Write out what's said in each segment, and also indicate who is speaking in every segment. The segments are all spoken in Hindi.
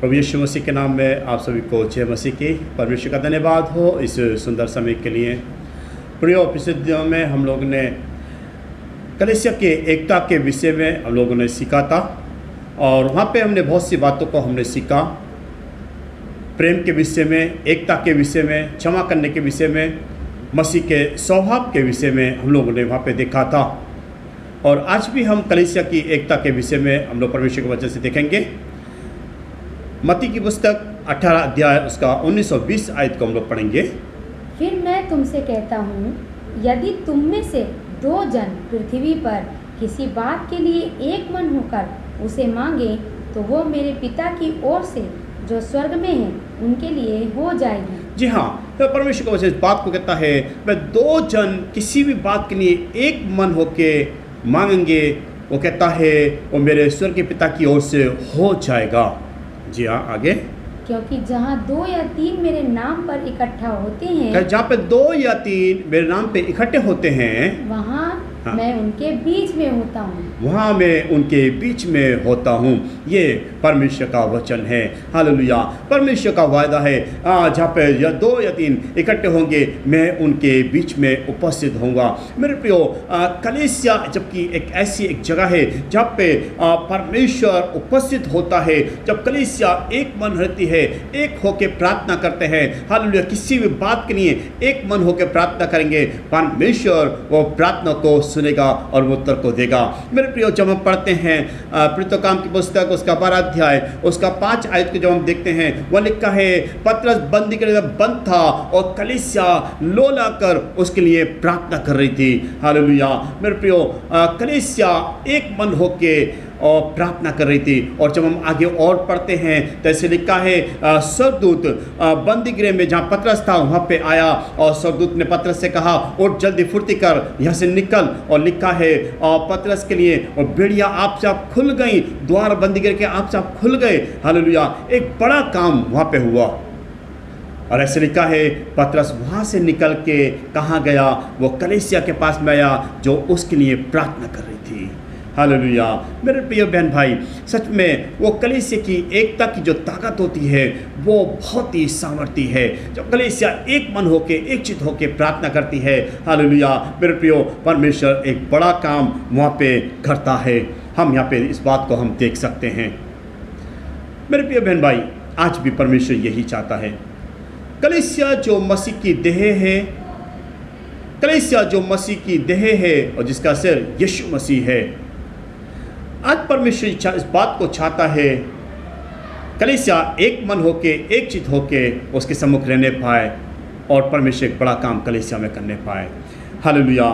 Speaker 1: प्रभु यीशु मसीह के नाम में आप सभी को जय मसीह की। परमेश्वर का धन्यवाद हो इस सुंदर समय के लिए। प्रिय उपस्थितियों में हम लोग ने कलीसिया के एकता के विषय में हम लोगों ने सीखा था और वहाँ पे हमने बहुत सी बातों को हमने सीखा। प्रेम के विषय में, एकता के विषय में, क्षमा करने के विषय में, मसीह के स्वभाव के विषय में हम लोगों ने वहाँ पे देखा था। और आज भी हम कलीसिया की एकता के विषय में हम लोग परमेश्वर के वचन से देखेंगे। मत्ती की पुस्तक 18 अध्याय उसका 19 और 20 आयत को हम लोग पढ़ेंगे।
Speaker 2: फिर मैं तुमसे कहता हूँ, यदि तुम में से 2 जन पृथ्वी पर किसी बात के लिए एक मन होकर उसे मांगे तो वो मेरे पिता की ओर से जो स्वर्ग में है उनके लिए हो जाएगी।
Speaker 1: जी हाँ, तो परमेश्वर का वचन इस बात को कहता है, मैं 2 जन किसी भी बात के लिए एक मन होके मांगेंगे, वो कहता है वो मेरे स्वर्ग के पिता की ओर से हो जाएगा। जी हाँ, आगे।
Speaker 2: क्योंकि जहाँ 2 या 3 मेरे नाम पर इकट्ठा होते हैं,
Speaker 1: जहाँ पे 2 या 3 मेरे नाम पे इकट्ठे होते हैं,
Speaker 2: वहाँ
Speaker 1: हाँ,
Speaker 2: मैं उनके बीच में होता हूँ।
Speaker 1: वहाँ मैं उनके बीच में होता हूँ। ये परमेश्वर का वचन है। हालेलुया। परमेश्वर का वायदा है, जहाँ पे 2 या 3 इकट्ठे होंगे मैं उनके बीच में उपस्थित होऊंगा। मेरे प्रियो, कलीसिया जबकि एक ऐसी एक जगह है जहाँ पे परमेश्वर उपस्थित होता है। जब कलीसिया एक मन रहती है, एक होके प्रार्थना करते हैं, हालेलुया, किसी भी बात के लिए एक मन होके प्रार्थना करेंगे, परमेश्वर वो प्रार्थना को सुनेगा और वो उत्तर को देगा। मेरे प्रियो, जब हम पढ़ते हैं प्रेरितों काम की पुस्तक उसका 12 अध्याय उसका 5 आयत को जब हम देखते हैं, वह लिखा है पतरस बंदी के लिए बंद था और कलीसिया लोला कर उसके लिए प्रार्थना कर रही थी। हालेलुया। मेरे प्रियो, कलीसिया एक मन होके और प्रार्थना कर रही थी। और जब हम आगे और पढ़ते हैं तो ऐसे लिखा है, स्वर्गदूत बंदी गृह में जहाँ पतरस था वहाँ पे आया और स्वर्गदूत ने पतरस से कहा, और जल्दी फुर्ती कर यहाँ से निकल। और लिखा है पतरस के लिए और बेड़ियाँ आप से आप खुल गई, द्वार बंदी गृह के आप से आप खुल गए। हालेलुया। एक बड़ा काम वहाँ पे हुआ। और ऐसे लिखा है पतरस वहाँ से निकल के कहाँ गया, वो कलीसिया के पास में आया जो उसके लिए प्रार्थना कर रही थी। हालेलुया। मेरे प्रिय बहन भाई, सच में वो कलीसिया की एकता की जो ताकत होती है वो बहुत ही सामर्थ्य है। जब कलीसिया एक मन होके एक चित होके प्रार्थना करती है, हालेलुया, मेरे प्रियो, परमेश्वर एक बड़ा काम वहाँ पे करता है। हम यहाँ पे इस बात को हम देख सकते हैं। मेरे प्रिय बहन भाई, आज भी परमेश्वर यही चाहता है। कलीसिया जो मसीह की देह है, कलीसिया जो मसीह की देह है और जिसका सिर यीशु मसीह है, आज परमेश्वर इस बात को चाहता है कलीसिया एक मन होके एक चित होके उसके सम्मुख रहने पाए और परमेश्वर एक बड़ा काम कलीसिया में करने पाए। हालेलुया।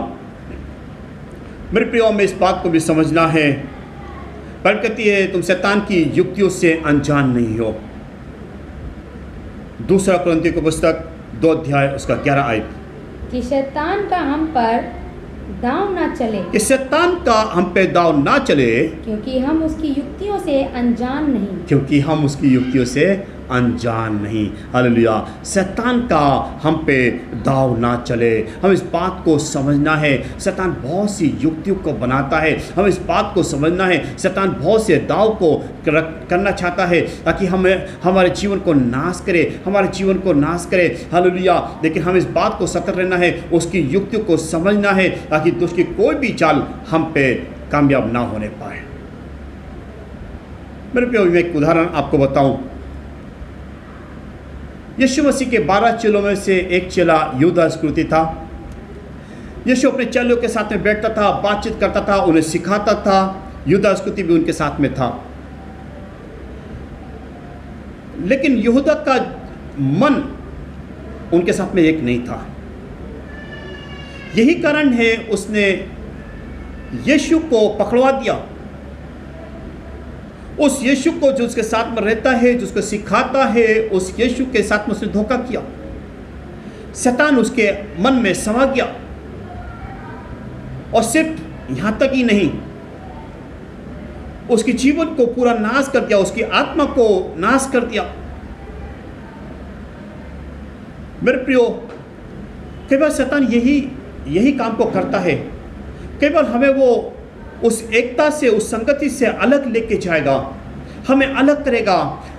Speaker 1: मेरे प्रियो, में इस बात को भी समझना है। पर कहती है तुम शैतान की युक्तियों से अनजान नहीं हो। 2 कुरिन्थियों की पुस्तक 2 अध्याय उसका 11 आयत,
Speaker 2: कि शैतान का हम पर दांव ना चले,
Speaker 1: कि शैतान का हम पे दांव ना चले,
Speaker 2: क्योंकि हम उसकी युक्तियों से अनजान नहीं।
Speaker 1: क्योंकि हम उसकी युक्तियों से अनजान नहीं। हालेलुया। शैतान का हम पे दाव ना चले। हम इस बात को समझना है, शैतान बहुत सी युक्तियों को बनाता है। हम इस बात को समझना है, शैतान बहुत से दाव को करना चाहता है ताकि हमें हमारे जीवन को नाश करे, हमारे जीवन को नाश करे। हालेलुया। लेकिन हम इस बात को सतर्क रहना है, उसकी युक्तियों को समझना है ताकि उसकी कोई भी चाल हम पे कामयाब ना होने पाए। मेरे प्रिय, मैं एक उदाहरण आपको बताऊं। यीशु मसीह के 12 चेलों में से एक चेला यहूदा इस्करियोती था। यीशु अपने चेलों के साथ में बैठता था, बातचीत करता था, उन्हें सिखाता था। यहूदा इस्करियोती भी उनके साथ में था। लेकिन यहूदा का मन उनके साथ में एक नहीं था। यही कारण है उसने यीशु को पकड़वा दिया। उस यीशु को जो उसके साथ में रहता है, जो उसको सिखाता है, उस यीशु के साथ में उसने धोखा किया। शैतान उसके मन में समा गया और सिर्फ यहां तक ही नहीं, उसके जीवन को पूरा नाश कर दिया, उसकी आत्मा को नाश कर दिया। मेरे प्रियो, कई बार शैतान यही काम को करता है। कई बार हमें वो उस एकता से, उस संगति से अलग लेके जाएगा। हमें अलग करेगा,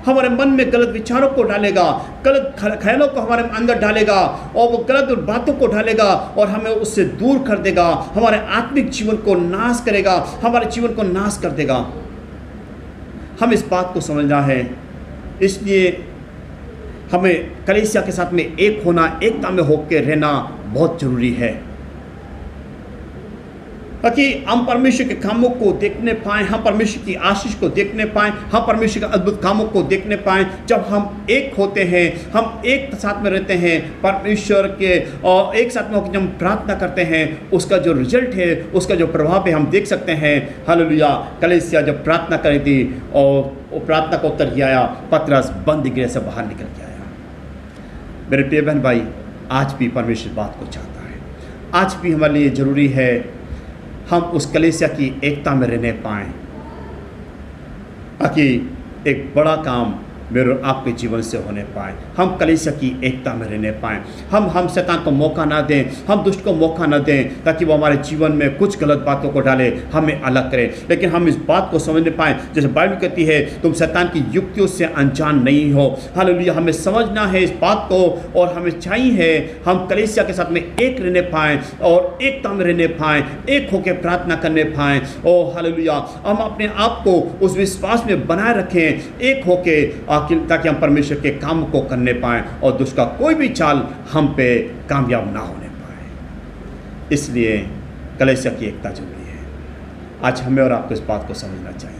Speaker 1: हमारे मन में गलत विचारों को डालेगा, गलत ख्यालों को हमारे अंदर डालेगा और वो गलत बातों को डालेगा और हमें उससे दूर कर देगा, हमारे आत्मिक जीवन को नाश करेगा, हमारे जीवन को नाश कर देगा। हम इस बात को समझना है, इसलिए हमें कलीसिया के साथ में एक होना, एकता में होकर रहना बहुत जरूरी है, ताकि हम परमेश्वर के कामों को देखने पाएँ, हम परमेश्वर की आशीष को देखने पाएँ, हम परमेश्वर के अद्भुत कामों को देखने पाएँ। जब हम एक होते हैं, हम एक साथ में रहते हैं परमेश्वर के, और एक साथ में होकर जब हम प्रार्थना करते हैं, उसका जो रिजल्ट है, उसका जो प्रभाव है हम देख सकते हैं। हालेलुया। कलीसिया जब प्रार्थना करी थी और वो प्रार्थना का उत्तर ये आया, पतरस बंद गृह से बाहर निकल के आया। मेरे प्रिय बहन भाई, आज भी परमेश्वर बात को चाहता है, आज भी हमारे लिए ज़रूरी है हम उस कलीसिया की एकता में रहने पाएँ, ताकि एक बड़ा काम मेरे आपके जीवन से होने पाए। हम कलीसिया की एकता में रहने पाएँ, हम शैतान को मौका ना दें, हम दुष्ट को मौका ना दें, ताकि वो हमारे जीवन में कुछ गलत बातों को डाले, हमें अलग करे। लेकिन हम इस बात को समझ पाएँ, जैसे बाइबल कहती है, तुम शैतान की युक्तियों से अनजान नहीं हो। हालेलुया। हमें समझना है इस बात को, और हमें चाहिए हम कलीसिया के साथ में एक रहने पाएँ और एकता में रहने पाएँ, एक होकर प्रार्थना करने पाएँ। ओ हालेलुया। हम अपने आप को उस विश्वास में बनाए रखें, एक होकर, ताकि हम परमेश्वर के काम को करने पाएँ और दुष्ट का कोई भी चाल हम पे कामयाब ना होने पाए। इसलिए कलीसिया की एकता जरूरी है। आज हमें और आपको इस बात को समझना चाहिए।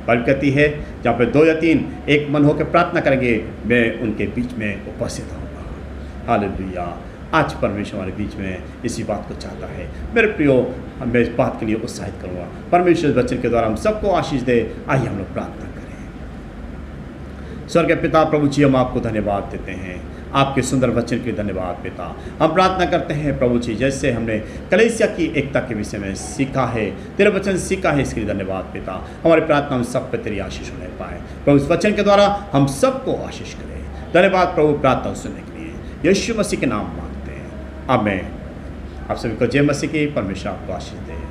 Speaker 1: बाइबल कहती है, जहाँ पे 2 या 3 एक मन होकर प्रार्थना करेंगे, मैं उनके बीच में उपस्थित होऊंगा। हालेलुया। आज परमेश्वर हमारे बीच में इसी बात को चाहता है। मेरे प्रियो, मैं इस बात के लिए उत्साहित करूँगा। परमेश्वर वचन के द्वारा हम सबको आशीष दे। आइए हम लोग प्रार्थना करें। स्वर्गीय पिता प्रभु जी, हम आपको धन्यवाद देते हैं, आपके सुंदर वचन के लिए धन्यवाद पिता। हम प्रार्थना करते हैं प्रभु जी, जैसे हमने कलीसिया की एकता के विषय में सीखा है, तेरा वचन सीखा है, इसके लिए धन्यवाद पिता। हमारी प्रार्थना हम सब पे तेरी आशीष होने पाए प्रभु, इस वचन के द्वारा हम सबको आशीष करें। धन्यवाद प्रभु प्रार्थना सुनने के लिए, यीशु मसीह के नाम मांगते हैं, आमीन। आप सभी को जय मसीह की। परमेश्वर आपको आशीष दे।